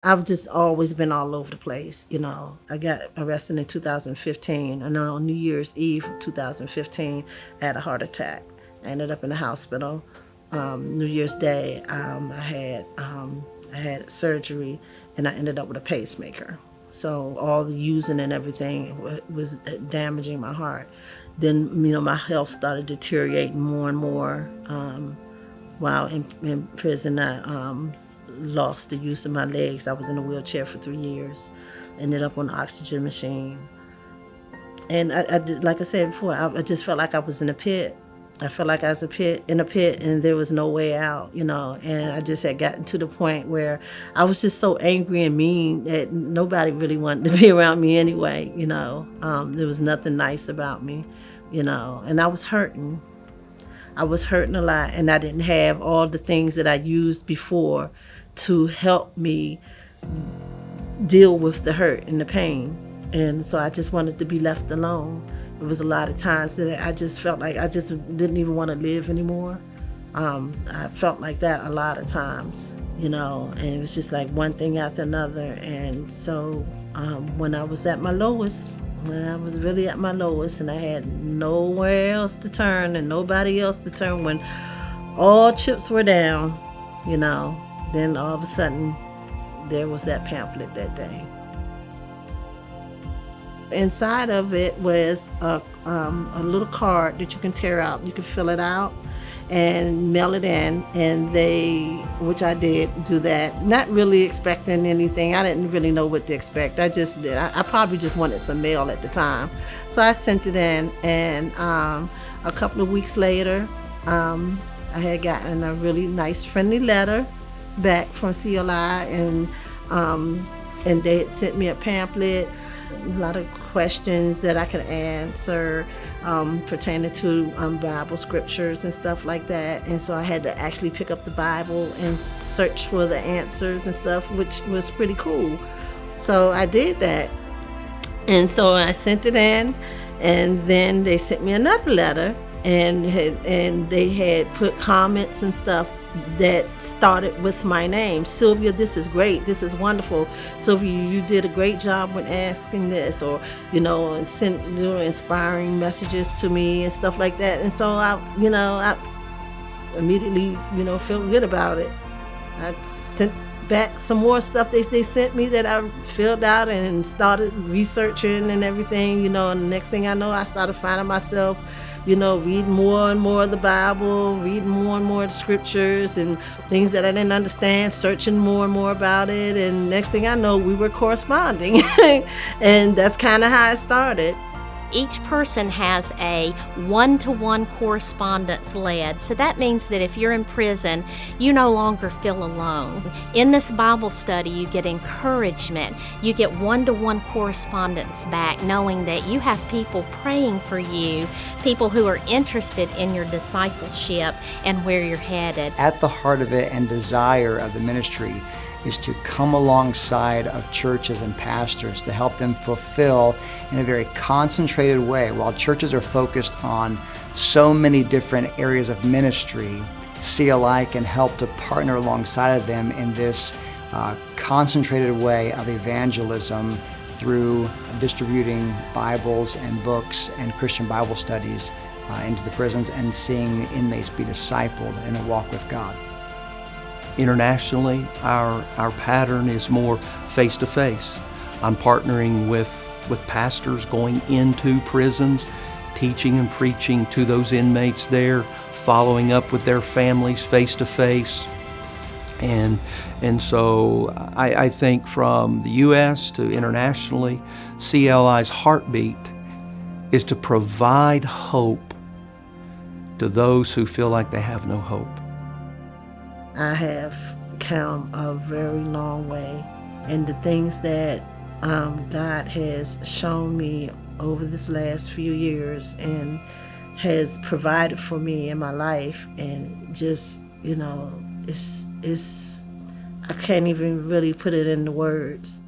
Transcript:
I've just always been all over the place, I got arrested in 2015, and on New Year's Eve of 2015, I had a heart attack. I ended up in the hospital. New Year's Day, I had surgery, and I ended up with a pacemaker. So all the using and everything was damaging my heart. Then, my health started deteriorating more and more. While in prison, I lost the use of my legs. I was in a wheelchair for 3 years. Ended up on an oxygen machine. And I did, like I said before, I just felt like I was in a pit. I felt like I was in a pit, and there was no way out, and I just had gotten to the point where I was just so angry and mean that nobody really wanted to be around me anyway, There was nothing nice about me, and I was hurting. I was hurting a lot, and I didn't have all the things that I used before to help me deal with the hurt and the pain. And so I just wanted to be left alone. It was a lot of times that I just felt like I just didn't even want to live anymore. I felt like that a lot of times, and it was just like one thing after another. And so when I was at my lowest, when I was really at my lowest and I had nowhere else to turn and nobody else to turn, when all chips were down, then all of a sudden there was that pamphlet that day. Inside of it was a little card that you can tear out. You can fill it out and mail it in, and which I did do that, not really expecting anything. I didn't really know what to expect. I just did. I probably just wanted some mail at the time. So I sent it in, and a couple of weeks later, I had gotten a really nice, friendly letter back from CLI, and they had sent me a pamphlet, a lot of questions that I could answer pertaining to Bible scriptures and stuff like that. And so I had to actually pick up the Bible and search for the answers and stuff, which was pretty cool. So I did that. And so I sent it in, and then they sent me another letter, and they had put comments and stuff that started with my name. Sylvia, this is great. This is wonderful. Sylvia, you did a great job with asking this, or, and sent inspiring messages to me and stuff like that. And so I immediately, felt good about it. I sent back some more stuff they sent me that I filled out and started researching and everything, and the next thing I know, I started finding myself reading more and more of the Bible, reading more and more of the scriptures and things that I didn't understand, searching more and more about it. And next thing I know, we were corresponding. And that's kind of how it started. Each person has a one-to-one correspondence led. So that means that if you're in prison, you no longer feel alone. In this Bible study, you get encouragement. You get one-to-one correspondence back, knowing that you have people praying for you, people who are interested in your discipleship and where you're headed. At the heart of it and desire of the ministry is to come alongside of churches and pastors to help them fulfill in a very concentrated way. While churches are focused on so many different areas of ministry, CLI can help to partner alongside of them in this concentrated way of evangelism through distributing Bibles and books and Christian Bible studies into the prisons and seeing the inmates be discipled in a walk with God. Internationally, our pattern is more face-to-face. I'm partnering with pastors going into prisons, teaching and preaching to those inmates there, following up with their families face-to-face. And so I think from the U.S. to internationally, CLI's heartbeat is to provide hope to those who feel like they have no hope. I have come a very long way, and the things that God has shown me over this last few years and has provided for me in my life, and just, it's I can't even really put it into words.